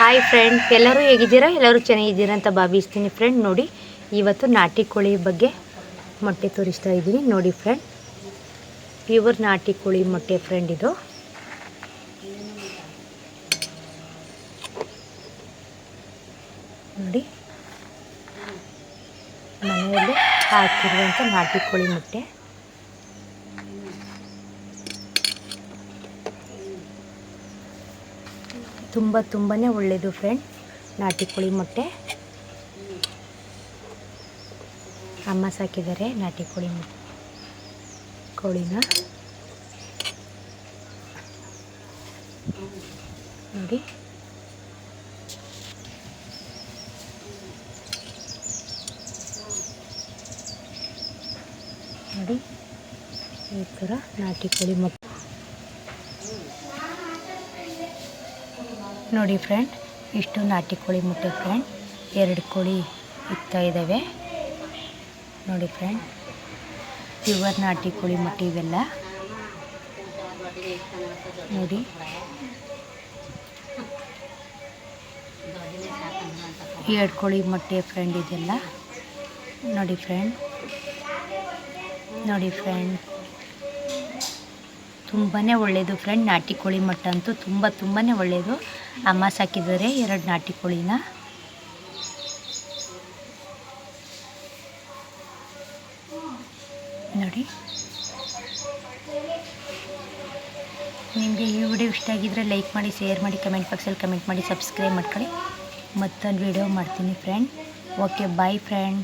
Hi friend, ಎಲ್ಲರೂ ಹೇಗಿದ್ದೀರಾ? ಎಲ್ಲರೂ ಚೆನ್ನಾಗಿದ್ದೀರಾ ಅಂತ ಭಾವಿಸ್ತೀನಿ ಫ್ರೆಂಡ್. ನೋಡಿ, ಇವತ್ತು ನಾಟಿ ಕೋಳಿ ಬಗ್ಗೆ ಮೊಟ್ಟೆ ತೋರಿಸ್ತಾ ಇದ್ದೀನಿ. ನೋಡಿ ಫ್ರೆಂಡ್, ಪ್ಯೂರ್ ನಾಟಿ ಕೋಳಿ ಮೊಟ್ಟೆ ಫ್ರೆಂಡ್. ಇದು ನೋಡಿ, ಮನೆಯಲ್ಲೇ ಹಾಕಿರುವಂಥ ನಾಟಿ ಕೋಳಿ ಮೊಟ್ಟೆ. ತುಂಬಾ ಒಳ್ಳೆಯದು ಫ್ರೆಂಡ್ ನಾಟಿ ಕೋಳಿ ಮೊಟ್ಟೆ. ಅಮ್ಮ ಸಾಕಿದ್ದಾರೆ ನಾಟಿ ಕೋಳಿನ. ನೋಡಿ, ನೋಡಿ ಈ ಥರ ನಾಟಿ ಕೋಳಿ ಮೊಟ್ಟೆ. ನೋಡಿ ಫ್ರೆಂಡ್, ಇಷ್ಟು ನಾಟಿ ಕೋಳಿ ಮೊಟ್ಟೆ ಫ್ರೆಂಡ್. 2 ಕೋಳಿ ಇಕ್ತಾ ಇದ್ದಾವೆ. ನೋಡಿ ಫ್ರೆಂಡ್, ಪ್ಯೂರ್ ನಾಟಿ ಕೋಳಿ ಮೊಟ್ಟೆ ಇವೆಲ್ಲ. ನೋಡಿ, 2 ಕೋಳಿ ಮೊಟ್ಟೆ ಫ್ರೆಂಡ್ ಇದೆಲ್ಲ. ನೋಡಿ ಫ್ರೆಂಡ್, ತುಂಬಾ ಒಳ್ಳೆಯದು ಫ್ರೆಂಡ್. ನಾಟಿ ಕೋಳಿ ಮೊಟ್ಟೆ ಅಂತೂ ತುಂಬಾ ಒಳ್ಳೆಯದು. ಅಮ್ಮ ಸಾಕಿದ್ದಾರೆ 2 ನಾಟಿ ಕೋಳಿನ. ನೋಡಿ, ನಿಮಗೆ ಈ ವಿಡಿಯೋ ಇಷ್ಟ ಆಗಿದ್ರೆ ಲೈಕ್ ಮಾಡಿ, ಶೇರ್ ಮಾಡಿ, ಕಮೆಂಟ್ ಬಾಕ್ಸಲ್ಲಿ ಕಮೆಂಟ್ ಮಾಡಿ, ಸಬ್ಸ್ಕ್ರೈಬ್ ಮಾಡ್ಕೊಳ್ಳಿ. ಮತ್ತೊಂದು ವಿಡಿಯೋ ಮಾಡ್ತೀನಿ ಫ್ರೆಂಡ್. Okay, boy friend.